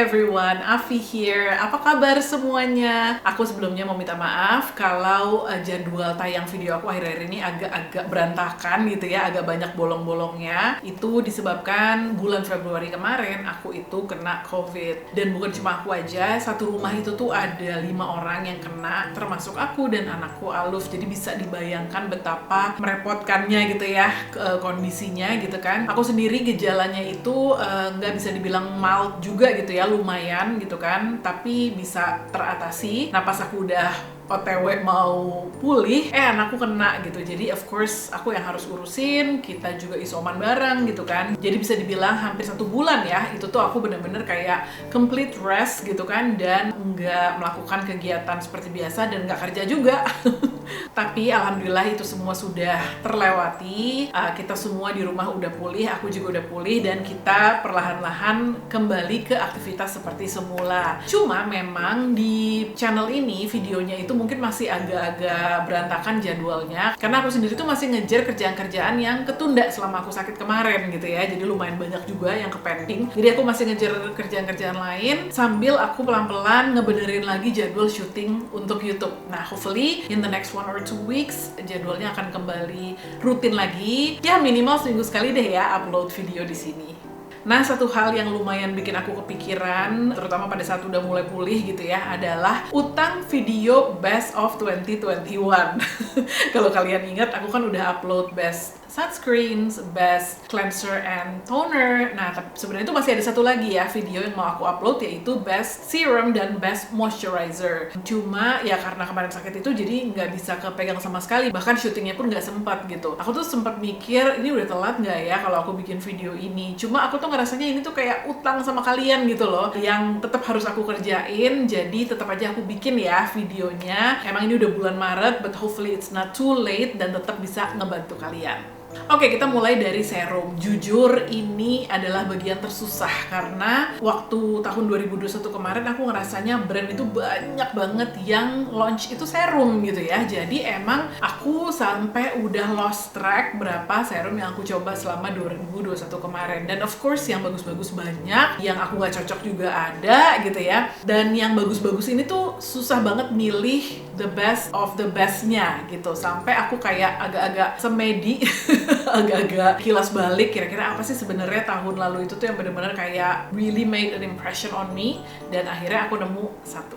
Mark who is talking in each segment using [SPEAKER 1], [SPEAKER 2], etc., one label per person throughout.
[SPEAKER 1] everyone, Afi here. Apa kabar semuanya? Aku sebelumnya mau minta maaf kalau jadwal tayang video aku akhir-akhir ini agak-agak berantakan gitu ya, agak banyak bolong-bolongnya. Itu disebabkan bulan Februari kemarin aku itu kena COVID. Dan bukan cuma aku aja, satu rumah itu tuh ada 5 orang yang kena, termasuk aku dan anakku Aluf. Jadi bisa dibayangkan betapa merepotkannya gitu ya kondisinya gitu kan. Aku sendiri gejalanya itu nggak bisa dibilang mild juga gitu ya, lumayan gitu kan, tapi bisa teratasi. Nah pas aku udah OTW mau pulih, anakku kena gitu. Jadi of course aku yang harus urusin, kita juga isoman bareng gitu kan. Jadi bisa dibilang hampir 1 bulan ya, itu tuh aku bener-bener kayak complete rest gitu kan, dan nggak melakukan kegiatan seperti biasa dan nggak kerja juga. Tapi alhamdulillah itu semua sudah terlewati. Kita semua di rumah udah pulih, aku juga udah pulih, dan kita perlahan-lahan kembali ke aktivitas seperti semula. Cuma memang di channel ini videonya itu mungkin masih agak-agak berantakan jadwalnya, karena aku sendiri tuh masih ngejar kerjaan-kerjaan yang ketunda selama aku sakit kemarin gitu ya. Jadi lumayan banyak juga yang kepending. Jadi aku masih ngejar kerjaan-kerjaan lain sambil aku pelan-pelan ngebenerin lagi jadwal syuting untuk YouTube. Nah, hopefully in the next 1 or 2 weeks jadwalnya akan kembali rutin lagi. Ya minimal seminggu sekali deh ya upload video di sini. Nah, satu hal yang lumayan bikin aku kepikiran, terutama pada saat udah mulai pulih gitu ya, adalah utang video Best of 2021. Kalau kalian ingat, aku kan udah upload Best Sunscreens, Best Cleanser and Toner. Nah, tapi sebenarnya itu masih ada satu lagi ya video yang mau aku upload, yaitu Best Serum dan Best Moisturizer. Cuma ya karena kemarin sakit itu jadi nggak bisa kepegang sama sekali, bahkan syutingnya pun nggak sempat gitu. Aku tuh sempat mikir, ini udah telat nggak ya kalau aku bikin video ini. Cuma aku tuh ngerasanya ini tuh kayak utang sama kalian gitu loh, yang tetap harus aku kerjain. Jadi tetap aja aku bikin ya videonya. Emang ini udah bulan Maret, but hopefully it's not too late dan tetap bisa ngebantu kalian. Oke, kita mulai dari serum. Jujur ini adalah bagian tersusah karena waktu tahun 2021 kemarin aku ngerasanya brand itu banyak banget yang launch itu serum gitu ya. Jadi emang aku sampai udah lost track berapa serum yang aku coba selama 2021 kemarin. Dan of course yang bagus-bagus banyak, yang aku nggak cocok juga ada gitu ya. Dan yang bagus-bagus ini tuh susah banget milih the best of the bestnya gitu. Sampai aku kayak agak-agak semedi agak-agak kilas balik kira-kira apa sih sebenarnya tahun lalu itu tuh yang benar-benar kayak really made an impression on me, dan akhirnya aku nemu satu.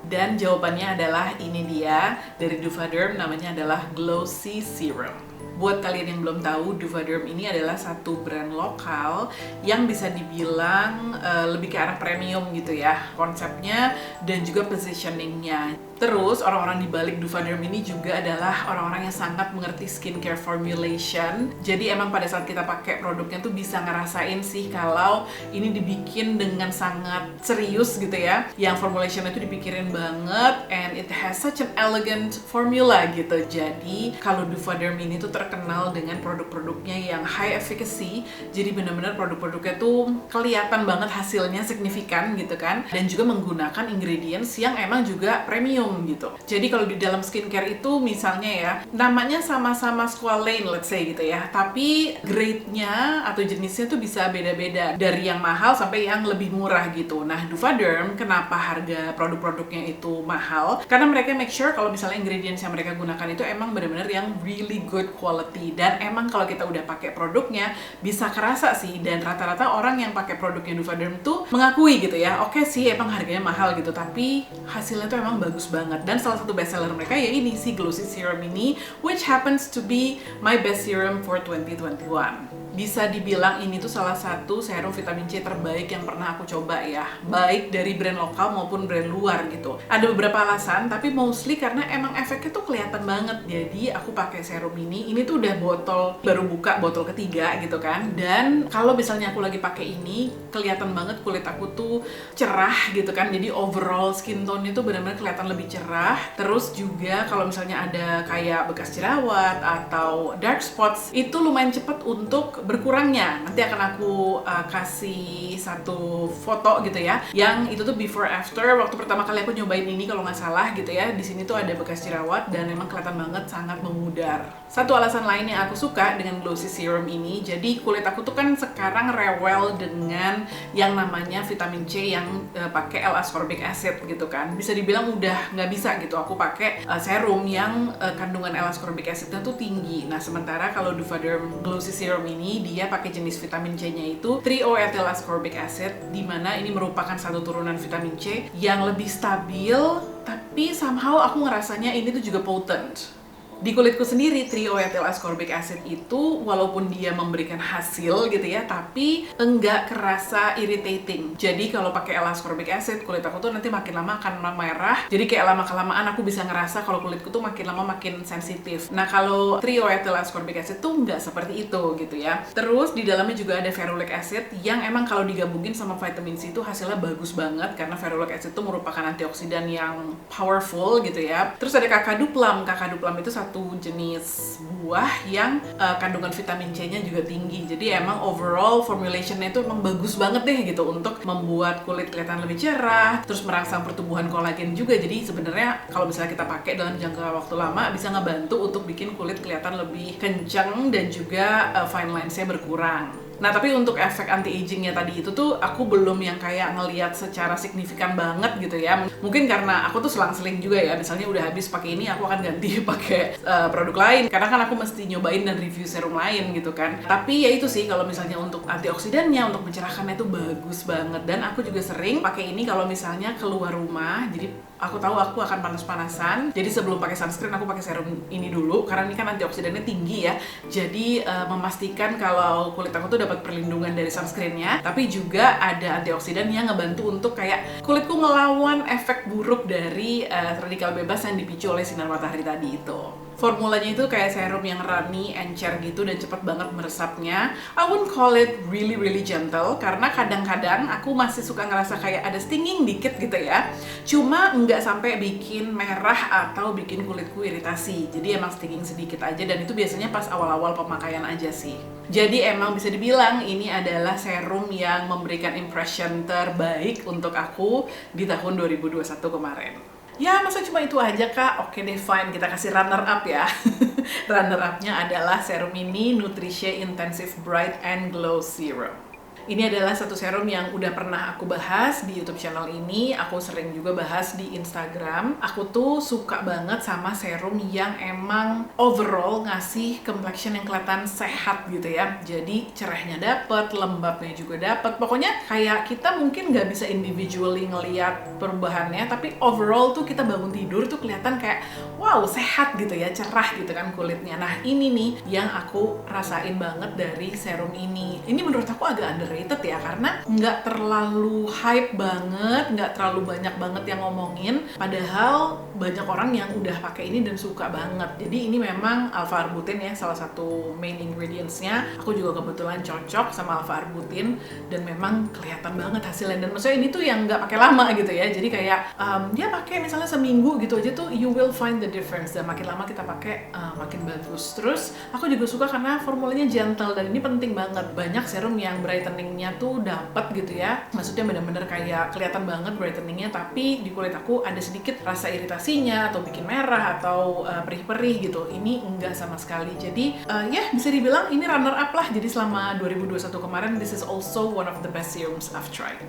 [SPEAKER 1] Dan jawabannya adalah ini dia, dari Duvaderm, namanya adalah Glossy Serum. Buat kalian yang belum tahu, Duvaderm ini adalah satu brand lokal yang bisa dibilang lebih ke arah premium gitu ya konsepnya dan juga positioningnya. Terus orang-orang di balik Duvaderm ini juga adalah orang-orang yang sangat mengerti skincare formulation. Jadi emang pada saat kita pakai produknya tuh bisa ngerasain sih kalau ini dibikin dengan sangat serius gitu ya. Yang formulationnya tuh dipikirin banget, and it has such an elegant formula gitu. Jadi kalau Duvaderm ini tuh terkenal dengan produk-produknya yang high efficacy. Jadi benar-benar produk-produknya tuh kelihatan banget hasilnya signifikan gitu kan. Dan juga menggunakan ingredients yang emang juga premium gitu. Jadi kalau di dalam skincare itu misalnya ya, namanya sama-sama squalane let's say gitu ya, tapi grade-nya atau jenisnya tuh bisa beda-beda, dari yang mahal sampai yang lebih murah gitu. Nah, Duvaderm kenapa harga produk-produknya itu mahal? Karena mereka make sure kalau misalnya ingredients yang mereka gunakan itu emang benar-benar yang really good quality, dan emang kalau kita udah pakai produknya bisa kerasa sih. Dan rata-rata orang yang pakai produknya Duvaderm tuh mengakui gitu ya, oke sih emang harganya mahal gitu, tapi hasilnya tuh emang bagus banget. Dan salah satu bestseller mereka ya ini si Glossy Serum ini, which happens to be my best serum for 2021. Bisa dibilang ini tuh salah satu serum vitamin C terbaik yang pernah aku coba ya, baik dari brand lokal maupun brand luar gitu. Ada beberapa alasan, tapi mostly karena emang efeknya tuh kelihatan banget. Jadi aku pakai serum ini tuh udah baru buka botol ketiga gitu kan. Dan kalau misalnya aku lagi pakai ini, kelihatan banget kulit aku tuh cerah gitu kan. Jadi overall skin tone itu benar-benar kelihatan lebih cerah. Terus juga kalau misalnya ada kayak bekas jerawat atau dark spots, itu lumayan cepet untuk berkurangnya. Nanti akan aku kasih satu foto gitu ya, yang itu tuh before after waktu pertama kali aku nyobain ini kalau nggak salah gitu ya. Di sini tuh ada bekas jerawat dan memang kelihatan banget sangat memudar. Satu alasan lain yang aku suka dengan Glossy Serum ini, jadi kulit aku tuh kan sekarang rewel dengan yang namanya vitamin C yang pakai L-ascorbic acid gitu kan. Bisa dibilang udah nggak bisa gitu aku pakai serum yang kandungan L-ascorbic acidnya tuh tinggi. Nah sementara kalau Juvederm Glossy Serum ini dia pakai jenis vitamin C-nya itu 3-O-ethyl ascorbic acid, di mana ini merupakan satu turunan vitamin C yang lebih stabil, tapi somehow aku ngerasanya ini tuh juga potent. Di kulitku sendiri, 3-O-ethyl ascorbic acid itu walaupun dia memberikan hasil gitu ya, tapi enggak kerasa irritating. Jadi kalau pakai L-ascorbic acid, kulit aku tuh nanti makin lama akan merah. Jadi kayak lama-kelamaan aku bisa ngerasa kalau kulitku tuh makin lama makin sensitif. Nah kalau 3-O-ethyl ascorbic acid tuh enggak seperti itu gitu ya. Terus di dalamnya juga ada ferulic acid yang emang kalau digabungin sama vitamin C itu hasilnya bagus banget, karena ferulic acid itu merupakan antioksidan yang powerful gitu ya. Terus ada kakaduplam. Kakaduplam itu satu jenis buah yang kandungan vitamin C-nya juga tinggi. Jadi emang overall formulationnya itu emang bagus banget deh gitu untuk membuat kulit kelihatan lebih cerah, terus merangsang pertumbuhan kolagen juga. Jadi sebenarnya kalau misalnya kita pakai dalam jangka waktu lama bisa ngebantu untuk bikin kulit kelihatan lebih kencang dan juga fine lines-nya berkurang. Nah tapi untuk efek anti-agingnya tadi itu tuh aku belum yang kayak ngelihat secara signifikan banget gitu ya. Mungkin karena aku tuh selang-seling juga ya, misalnya udah habis pakai ini aku akan ganti pakai produk lain, karena kan aku mesti nyobain dan review serum lain gitu kan. Tapi ya itu sih, kalau misalnya untuk antioksidannya, untuk mencerahkannya tuh bagus banget. Dan aku juga sering pakai ini kalau misalnya keluar rumah, jadi aku tahu aku akan panas-panasan, jadi sebelum pakai sunscreen aku pakai serum ini dulu, karena ini kan antioksidannya tinggi ya. Jadi memastikan kalau kulit aku tuh dapat perlindungan dari sunscreennya, tapi juga ada antioksidan yang ngebantu untuk kayak kulitku ngelawan efek buruk dari radikal bebas yang dipicu oleh sinar matahari tadi itu. Formulanya itu kayak serum yang runny, encer gitu, dan cepet banget meresapnya. I wouldn't call it really gentle, karena kadang-kadang aku masih suka ngerasa kayak ada stinging dikit gitu ya. Cuma nggak sampai bikin merah atau bikin kulitku iritasi. Jadi emang stinging sedikit aja, dan itu biasanya pas awal-awal pemakaian aja sih. Jadi emang bisa dibilang ini adalah serum yang memberikan impression terbaik untuk aku di tahun 2021 kemarin. Ya, masa cuma itu aja kak? Oke deh, fine, kita kasih runner up ya. Runner up-nya adalah serum ini, Nutricia Intensive Bright and Glow Serum. Ini adalah satu serum yang udah pernah aku bahas di YouTube channel ini. Aku sering juga bahas di Instagram. Aku tuh suka banget sama serum yang emang overall ngasih complexion yang kelihatan sehat gitu ya. Jadi cerahnya dapet, lembabnya juga dapet. Pokoknya kayak kita mungkin nggak bisa individually ngeliat perubahannya, tapi overall tuh kita bangun tidur tuh kelihatan kayak wow, sehat gitu ya, cerah gitu kan kulitnya. Nah ini nih yang aku rasain banget dari serum ini. Ini menurut aku agak underrated ya, karena nggak terlalu hype banget, nggak terlalu banyak banget yang ngomongin, padahal banyak orang yang udah pakai ini dan suka banget. Jadi ini memang alpha arbutin ya, salah satu main ingredients-nya. Aku juga kebetulan cocok sama alpha arbutin dan memang kelihatan banget hasilnya. Dan maksudnya ini tuh yang nggak pakai lama gitu ya, jadi kayak dia pakai misalnya seminggu gitu aja tuh you will find the difference, dan makin lama kita pakai makin bagus. Terus aku juga suka karena formulanya gentle, dan ini penting banget. Banyak serum yang brightening-nya tuh dapat gitu ya, maksudnya bener-bener kayak kelihatan banget brightening-nya, tapi di kulit aku ada sedikit rasa iritasinya atau bikin merah atau perih-perih gitu. Ini enggak sama sekali. Jadi ya bisa dibilang ini runner up lah. Jadi selama 2021 kemarin, this is also one of the best serums I've tried.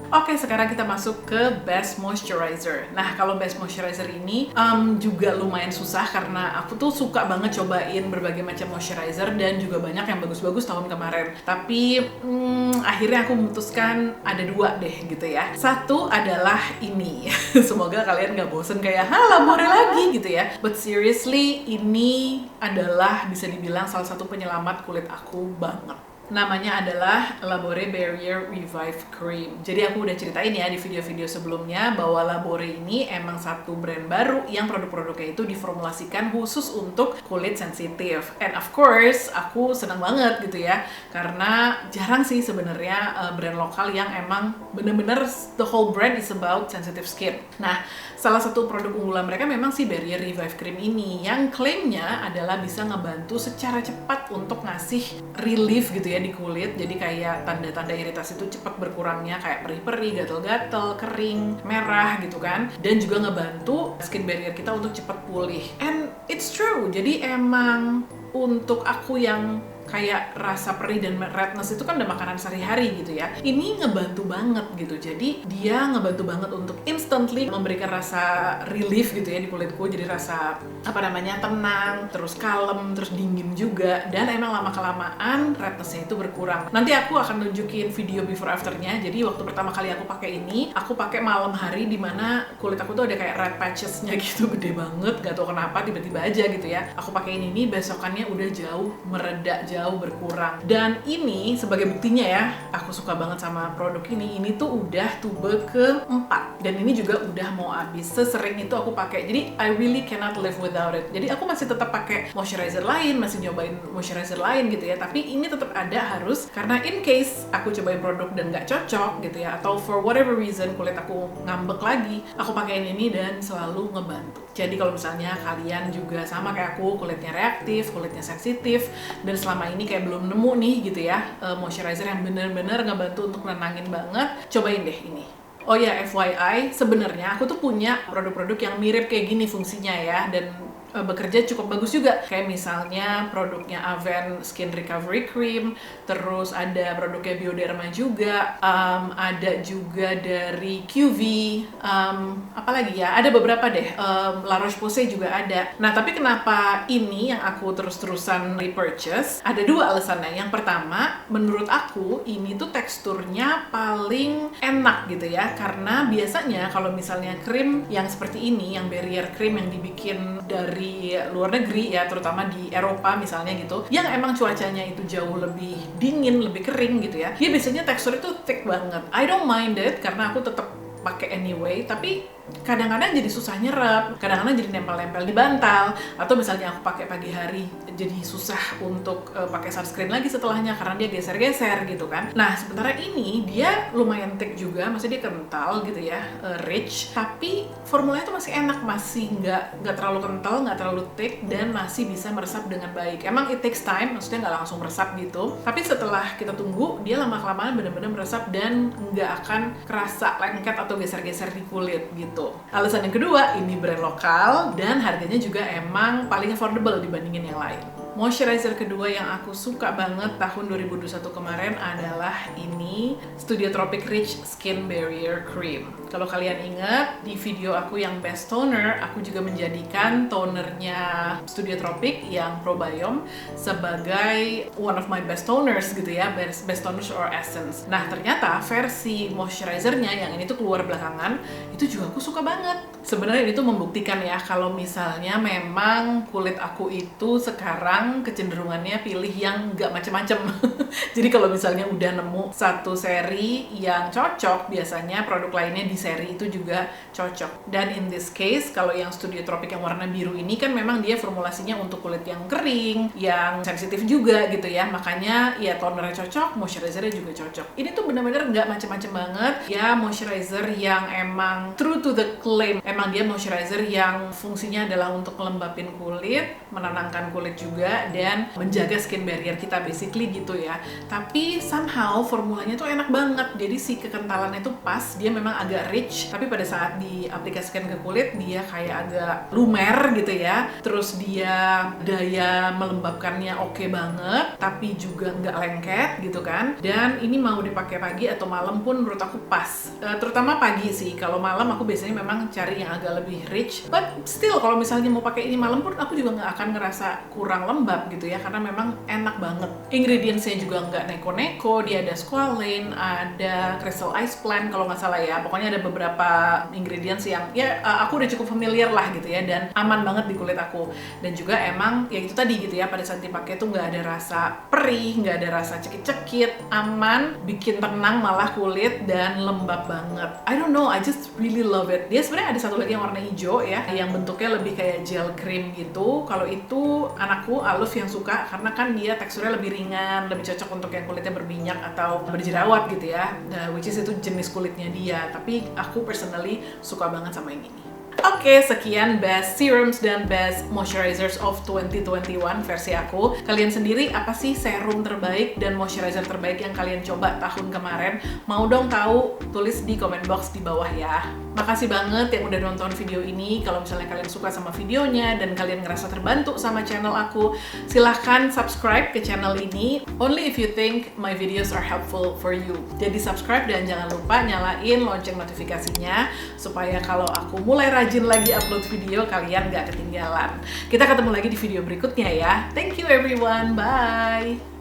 [SPEAKER 1] Oke, sekarang kita masuk ke Best Moisturizer. Nah, kalau Best Moisturizer ini juga lumayan susah karena aku tuh suka banget cobain berbagai macam moisturizer dan juga banyak yang bagus-bagus tahun kemarin. Tapi akhirnya aku memutuskan ada dua deh gitu ya. Satu adalah ini. Semoga kalian nggak bosen kayak, labore lagi gitu ya. But seriously, ini adalah bisa dibilang salah satu penyelamat kulit aku banget. Namanya adalah Labore Barrier Revive Cream. Jadi aku udah ceritain ya di video-video sebelumnya bahwa Labore ini emang satu brand baru yang produk-produknya itu diformulasikan khusus untuk kulit sensitif. And of course, aku senang banget gitu ya, karena jarang sih sebenarnya brand lokal yang emang bener-bener the whole brand is about sensitive skin. Nah, salah satu produk unggulan mereka memang si Barrier Revive Cream ini yang klaimnya adalah bisa ngebantu secara cepat untuk ngasih relief gitu ya di kulit. Jadi kayak tanda-tanda iritasi itu cepat berkurangnya, kayak perih-perih, gatel-gatel, kering, merah gitu kan. Dan juga ngebantu skin barrier kita untuk cepat pulih. And it's true. Jadi emang untuk aku yang kayak rasa perih dan redness itu kan udah makanan sehari-hari gitu ya. Ini ngebantu banget gitu. Jadi dia ngebantu banget untuk instantly memberikan rasa relief gitu ya di kulitku. Jadi rasa tenang, terus kalem, terus dingin juga. Dan emang lama-kelamaan rednessnya itu berkurang. Nanti aku akan nunjukin video before afternya. Jadi waktu pertama kali aku pakai ini, aku pakai malam hari dimana kulit aku tuh ada kayak red patches-nya gitu, gede banget. Gak tau kenapa tiba-tiba aja gitu ya. Aku pakai ini besokannya udah jauh mereda, jauh berkurang. Dan ini sebagai buktinya ya, aku suka banget sama produk ini. Ini tuh udah tube ke-4 dan ini juga udah mau habis. Sesering itu aku pakai. Jadi I really cannot live without it. Jadi aku masih tetap pakai moisturizer lain, masih nyobain moisturizer lain gitu ya. Tapi ini tetap ada harus, karena in case aku cobain produk dan nggak cocok gitu ya, atau for whatever reason kulit aku ngambek lagi, aku pakein ini dan selalu ngebantu. Jadi kalau misalnya kalian juga sama kayak aku, kulitnya reaktif, kulitnya sensitif, dan selama ini kayak belum nemu nih gitu ya moisturizer yang bener-bener ngebantu untuk nenangin banget, cobain deh ini. Oh ya, FYI, sebenarnya aku tuh punya produk-produk yang mirip kayak gini fungsinya ya, dan bekerja cukup bagus juga. Kayak misalnya produknya Avène Skin Recovery Cream, terus ada produknya Bioderma juga, ada juga dari QV, apalagi ya, ada beberapa deh, La Roche-Posay juga ada. Nah, tapi kenapa ini yang aku terus-terusan repurchase? Ada dua alasannya. Yang pertama, menurut aku ini tuh teksturnya paling enak gitu ya, karena biasanya kalau misalnya krim yang seperti ini, yang barrier cream yang dibikin dari luar negeri ya, terutama di Eropa misalnya gitu, yang emang cuacanya itu jauh lebih dingin, lebih kering gitu ya, dia biasanya tekstur itu thick banget. I don't mind it karena aku tetap pakai anyway, tapi kadang-kadang jadi susah nyerap, kadang-kadang jadi nempel-nempel di bantal, atau misalnya aku pakai pagi hari jadi susah untuk pakai sunscreen lagi setelahnya karena dia geser-geser gitu kan. Nah, sementara ini dia lumayan thick juga, maksudnya dia kental gitu ya, rich, tapi formulanya tuh masih enak, masih nggak terlalu kental, nggak terlalu thick, dan masih bisa meresap dengan baik. Emang it takes time, maksudnya nggak langsung meresap gitu, tapi setelah kita tunggu, dia lama-kelamaan benar-benar meresap dan nggak akan kerasa lengket atau geser-geser di kulit gitu. Alasan yang kedua, ini brand lokal dan harganya juga emang paling affordable dibandingin yang lain. Moisturizer kedua yang aku suka banget tahun 2021 kemarin adalah ini, Studio Tropic Rich Skin Barrier Cream. Kalau kalian ingat, di video aku yang Best Toner, aku juga menjadikan tonernya Studio Tropic yang Probiome sebagai one of my best toners gitu ya, best toners or essence. Nah, ternyata versi moisturizernya yang ini tuh keluar belakangan, itu juga aku suka banget. Sebenarnya ini tuh membuktikan ya, kalau misalnya memang kulit aku itu sekarang kecenderungannya pilih yang nggak macem-macem. Jadi kalau misalnya udah nemu satu seri yang cocok, biasanya produk lainnya di seri itu juga cocok. Dan in this case, kalau yang Studio Tropic yang warna biru ini kan memang dia formulasinya untuk kulit yang kering, yang sensitif juga gitu ya. Makanya ya tonernya cocok, moisturizernya juga cocok. Ini tuh bener-bener nggak macem-macem banget. Ya moisturizer yang emang true to the claim. Emang dia moisturizer yang fungsinya adalah untuk melembabin kulit, menenangkan kulit juga, dan menjaga skin barrier kita basically gitu ya. Tapi somehow formulanya tuh enak banget. Jadi si kekentalannya tuh pas, dia memang agak rich, tapi pada saat diaplikasikan ke kulit dia kayak agak lumer gitu ya. Terus dia daya melembabkannya oke banget, tapi juga nggak lengket gitu kan. Dan ini mau dipakai pagi atau malam pun menurut aku pas. Terutama pagi sih. Kalau malam aku biasanya memang cari yang agak lebih rich. But still kalau misalnya mau pakai ini malam pun aku juga nggak akan ngerasa kurang lembab gitu ya, karena memang enak banget. Ingredientsnya juga nggak neko-neko, dia ada squalane, ada crystal ice plant kalau nggak salah ya. Pokoknya ada beberapa ingredients yang ya aku udah cukup familiar lah gitu ya, dan aman banget di kulit aku. Dan juga emang ya itu tadi gitu ya, pada saat dipakai tuh nggak ada rasa perih, nggak ada rasa cekit-cekit, aman, bikin tenang malah kulit, dan lembab banget. I don't know, I just really love it. Dia sebenarnya ada satu lagi yang warna hijau ya, yang bentuknya lebih kayak gel cream gitu. Kalau itu anakku Aluf yang suka, karena kan dia teksturnya lebih ringan, lebih cocok untuk yang kulitnya berminyak atau berjerawat gitu ya. Which is itu jenis kulitnya dia. Tapi aku personally suka banget sama yang ini. Oke, sekian best serums dan best moisturizers of 2021 versi aku. Kalian sendiri apa sih serum terbaik dan moisturizer terbaik yang kalian coba tahun kemarin? Mau dong tahu? Tulis di comment box di bawah ya. Makasih banget yang udah nonton video ini. Kalau misalnya kalian suka sama videonya dan kalian ngerasa terbantu sama channel aku, silahkan subscribe ke channel ini. Only if you think my videos are helpful for you. Jadi subscribe dan jangan lupa nyalain lonceng notifikasinya supaya kalau aku mulai rajin lagi upload video, kalian gak ketinggalan. Kita ketemu lagi di video berikutnya ya. Thank you everyone, bye!